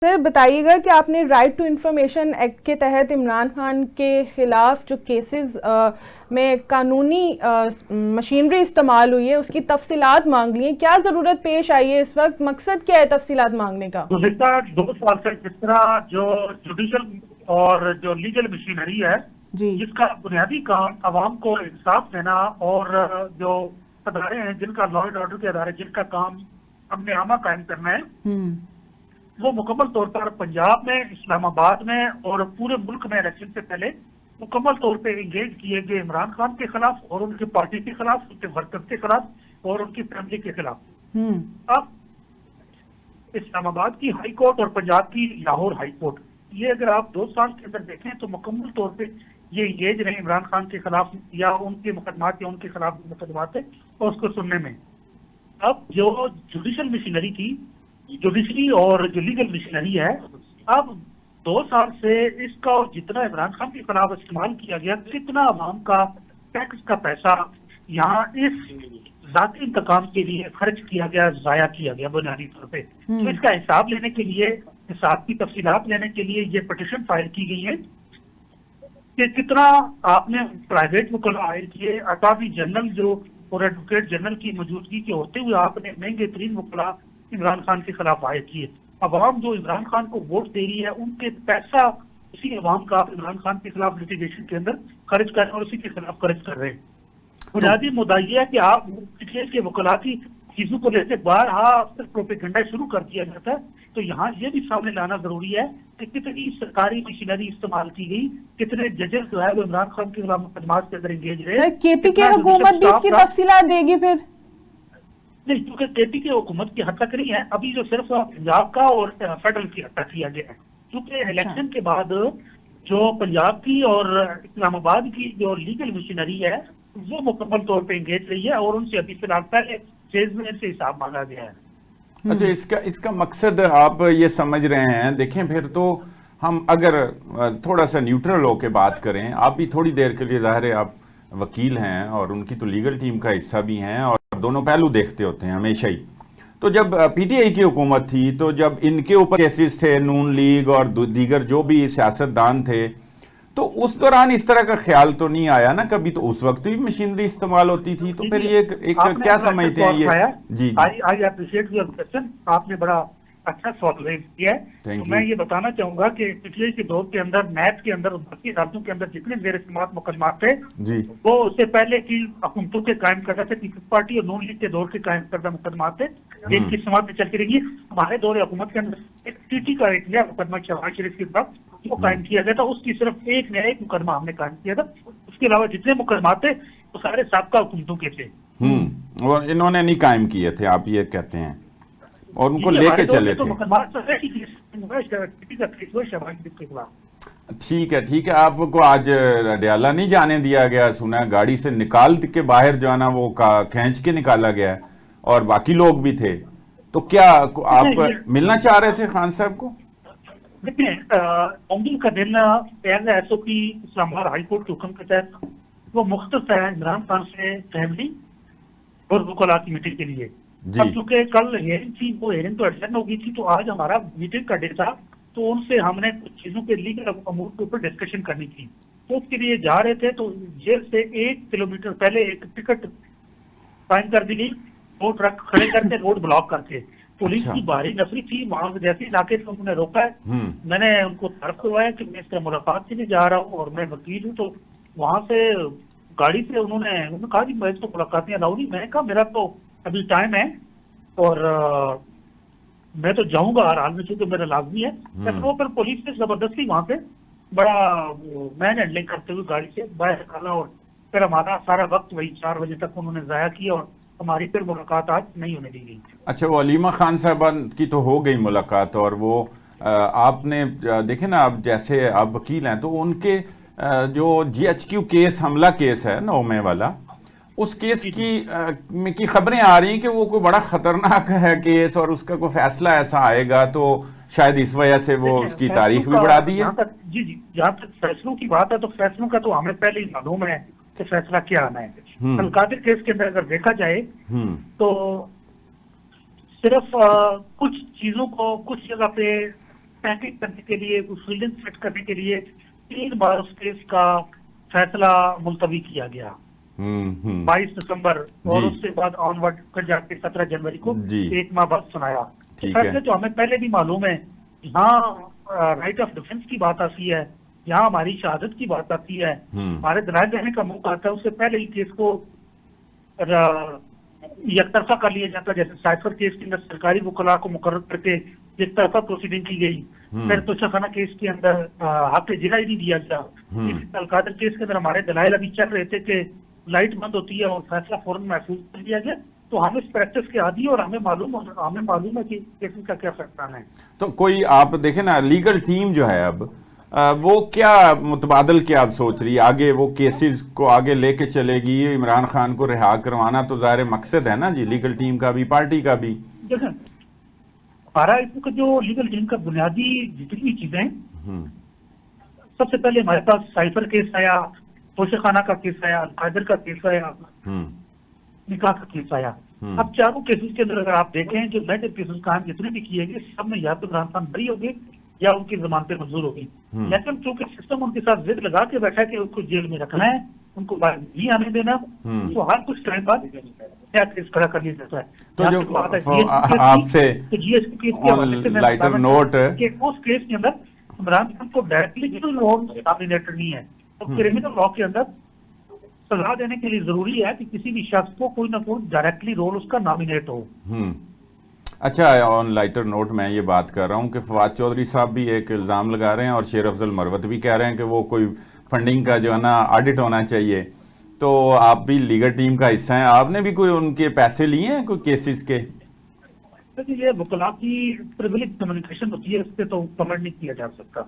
Sir बताइएगा कि आपने राइट टू इंफॉर्मेशन एक्ट के तहत इमरान खान के खिलाफ जो केसेस में कानूनी मशीनरी इस्तेमाल हुई है उसकी तफसीलात मांग ली है। क्या ज़रूरत पेश आई है इस वक्त, मकसद क्या है तफसीलात मांगने का? गुज़िश्ता 2 साल से जिस तरह जो जुडिशल और जो लीगल मशीनरी है, जी। जिसका बुनियादी काम अवाम को इंसाफ देना और जो अदारे हैं जिनका लॉ एंड ऑर्डर के अदारे जिनका काम अमन आमा कायम करना है, वो मुकम्मल तौर पर पंजाब में, इस्लामाबाद में और पूरे मुल्क में इलेक्शन से पहले मुकम्मल तौर पे एंगेज किए गए इमरान खान के खिलाफ और उनकी पार्टी के खिलाफ, उनके वर्कर्स के खिलाफ और उनकी फैमिली के खिलाफ। अब इस्लामाबाद की हाई कोर्ट और पंजाब की लाहौर हाई कोर्ट, ये अगर आप 2 साल के अंदर देखें तो मुकम्मल तौर पे ये एंगेज रहे इमरान खान के खिलाफ या उनके मुकदमात या उनके खिलाफ मुकदमात है और उसको सुनने में। अब जो जुडिशल मशीनरी थी, जुडिशरी और जो लीगल मशीनरी है, अब 2 साल से इसका जितना इमरान खान के खिलाफ इस्तेमाल किया गया, कितना अवाम का टैक्स का पैसा यहाँ इस जाती इंतकाम के लिए खर्च किया गया, जाया किया गया बुनियादी तौर पे। तो इसका हिसाब लेने के लिए, हिसाब की तफसीलात लेने के लिए ये पिटीशन फाइल की गई है कि कितना आपने प्राइवेट वकला हायर किए, अटॉर्नी जनरल जो और एडवोकेट जनरल की मौजूदगी के होते हुए आपने महंगे तरीन वकला इमरान खान के खिलाफ हायर किए। अवाम जो इमरान खान को वोट दे रही है, उनके पैसा उसी अवाम का इमरान खान के खिलाफ लिटिगेशन के अंदर खर्च कर रहे हैं और उसी के खिलाफ खर्च कर रहे हैं। बुनियादी मुद्दा यह है कि आप पिछले के वकलाती चीजों को लेकर बार सिर्फ प्रोपेगेंडा शुरू कर दिया जाता है, तो यहाँ ये भी सामने लाना जरूरी है कि कितनी सरकारी मशीनरी इस्तेमाल की गई, कितने जजेस जो है वो इमरान खान के खिलाफ मुकदमात के अंदर एंगेज रहे। केपी की हुकूमत भी इसकी तफसीलात देगी फिर? नहीं, क्योंकि केपी की हुकूमत की हद तक नहीं है, अभी जो सिर्फ पंजाब का और फेडरल की हद तक किया गया है। क्योंकि इलेक्शन के बाद जो पंजाब की और इस्लामाबाद की जो लीगल मशीनरी है वो मुकम्मल तौर पे एंगेज रही है और उनसे अभी फिलहाल पहले फेज में से हिसाब मांगा गया है। अच्छा, इसका मकसद आप ये समझ रहे हैं? देखें, फिर तो हम अगर थोड़ा सा न्यूट्रल होकर बात करें, आप भी थोड़ी देर के लिए, ज़ाहिर है आप वकील हैं और उनकी तो लीगल टीम का हिस्सा भी हैं और दोनों पहलू देखते होते हैं हमेशा ही। तो जब पीटीआई की हुकूमत थी तो जब इनके ऊपर केसेस थे, नून लीग और दीगर जो भी सियासतदान थे, तो उस दौरान इस तरह का ख्याल तो नहीं आया ना कभी? तो उस वक्त भी मशीनरी इस्तेमाल होती थी, तो फिर ये एक क्या समझते हैं ये? जी, आई अप्रिशिएट योर क्वेश्चन, आपने बड़ा अच्छा सवाल रेज किया है। तो मैं ये बताना चाहूंगा कि पिछले के दौर के अंदर मैथ के अंदर बाकी राज्यों के अंदर जितने जेर समात मुकदमात थे वो उससे पहले की हुकूमतों के कायम करदा थे, पीपल्स पार्टी और नून लीग के दौर के कायम करदा मुकदमात थे जिनकी समात में चलती रही। हमारे दौर हुकूमत के अंदर एक टीटी का एक नया मुकदमा शहबाज शरीफ के खिलाफ वो कायम किया गया था, उसकी सिर्फ एक नया एक मुकदमा हमने कायम किया था। उसके अलावा जितने मुकदमात थे वो सारे साबका हुकूमतों के थे और इन्होंने नहीं कायम किए थे, आप ये कहते हैं, और उनको लेके चले थे। ठीक है, आपको आज अडयाला नहीं जाने दिया गया, सुना गाड़ी से निकाल के बाहर जो है ना वो खींच के निकाला गया और बाकी लोग भी थे, तो क्या आप मिलना चाह रहे थे खान साहब को? देखिए, का दिन एसओपी इस्लामाबाद हाईकोर्ट के हुक्म के तहत वो मुख्तस है इमरान खान से फैमिली और वकला की मीटिंग के लिए। अब चूंकि कल हेयरिंग थी, वो हेयरिंग तो एडजर्न हो गई थी, तो आज हमारा मीटिंग का डे था, तो उनसे हमने कुछ चीजों के लीगल अमूर के ऊपर डिस्कशन करनी थी। तो उसके लिए जा रहे थे तो जेल से 1 किलोमीटर पहले एक टिकट साइन कर दी गई, वो ट्रक खड़े करके रोड ब्लॉक करके। पुलिस की भारी नफरी थी वहां, जैसे इलाके से उन्होंने रोका है। मैंने उनको तर्क करवाया कि मैं इसका मुलाकात के लिए जा रहा हूँ और मैं वकील हूँ, तो वहां से गाड़ी से उन्होंने कहा कि मैं तो मुलाकातें अलाउ नहीं। मैंने कहा मेरा तो अभी टाइम है और मैं तो जाऊंगा हर हाल में, चूंकि मेरा लाजमी है। लेकिन वो फिर पुलिस ने जबरदस्ती वहां पे बड़ा मैन हैंडलिंग करते हुए गाड़ी से बाहर निकाला और फिर हमारा सारा वक्त वही 4 बजे तक उन्होंने जाया किया और हमारी फिर मुलाकात आज नहीं होने दी गई। अच्छा, वो अलीमा खान साहबा की तो हो गई मुलाकात, और वो आपने देखे ना, आप जैसे आप वकील हैं तो उनके जो GHQ केस, हमला केस है 9 मई वाला, उस केस की खबरें आ रही हैं कि वो कोई बड़ा खतरनाक है केस और उसका कोई फैसला ऐसा आएगा, तो शायद इस वजह से वो उसकी तारीख भी बढ़ा दी है। जी, जहाँ तक फैसलों की बात है तो फैसलों का तो हमें पहले ही मालूम है कि फैसला क्या आना है। अलकादिर केस के अंदर अगर देखा जाए तो सिर्फ कुछ चीजों को कुछ जगह पे पैकेज करने के लिए, प्रोसीडिंग सेट करने के लिए 3 बार उस केस का फैसला मुलतवी किया गया। 22 दिसंबर और जी। उसके बाद ऑनवर्ड फिर जाके 17 जनवरी को जी। 1 माह बाद सुनाया। ठीक है। फैसले तो हमें पहले भी मालूम है, यहाँ राइट ऑफ डिफेंस की बात आती है, यहाँ हमारी शहादत की बात आती है, हमारे दलाल देने का मौका आता है, उससे पहले ही केस को एकतरफा कर लिया जाता है। जैसे साइफर केस के अंदर सरकारी वकला को मुकर्रर करके एक तरफा प्रोसीडिंग की गई, फिर तोशाखाना केस के अंदर हक जिला ही नहीं दिया गया। अलकादर केस के अंदर हमारे दलाइल अभी चल रहे थे कि लाइट बंद होती है और फैसला फौरन महफूज कर लिया गया। तो हम इस प्रैक्टिस के आदी और हमें मालूम है कि केसेस का क्या फैसला है। तो कोई आप देखें ना, लीगल टीम जो है अब वो क्या मुतबादल क्या आप सोच रही है आगे, वो केसेस को आगे लेके चलेगी? इमरान खान को रिहा करवाना तो ज़ाहिर मकसद है ना जी, लीगल टीम का भी, पार्टी का भी। देखें, हमारा इसका जो लीगल टीम का बुनियादी जितनी चीजें, सबसे पहले हमारे पास साइफर केस आया, तोशाखाना का केस आया, अलकादर का केस आया, निकाह का केस आया। अब चारों केसेस के अंदर अगर आप देखें, जो मेजर केसेस कायम जितने भी किए गए, सब में या तो इमरान खान बरी हो गए या उनकी जमानतें मंजूर होगी। लेकिन चूंकि सिस्टम उनके साथ जिद लगा के बैठा कि उसको जेल में रखना है, उनको बाहर नहीं आने देना, तो हर कुछ टाइम बाद क्या केस खड़ा कर लिया जाता है। तो जो आपसे लाइटर नोट उस केस के अंदर इमरान खान को डायरेक्टली नॉमिनेटर नहीं है, तो क्रिमिनल लॉ के अंदर सजा देने के लिए जरूरी है कि किसी भी शख्स को कोई ना कोई डायरेक्टली रोल उसका नॉमिनेट हो। अच्छा, ऑन लाइटर नोट मैं ये बात कर रहा हूँ कि फवाद चौधरी साहब भी एक इल्ज़ाम लगा रहे हैं और शेर अफजल मरवत भी कह रहे हैं कि वो कोई फंडिंग का जो है ना ऑडिट होना चाहिए। तो आप भी लीगल टीम का हिस्सा हैं, आपने भी कोई उनके पैसे लिए हैं कोई केसेस के? ये वकला की प्रिविलेज कम्युनिकेशन होती है, इस पे तो कमेंट नहीं किया जा सकता।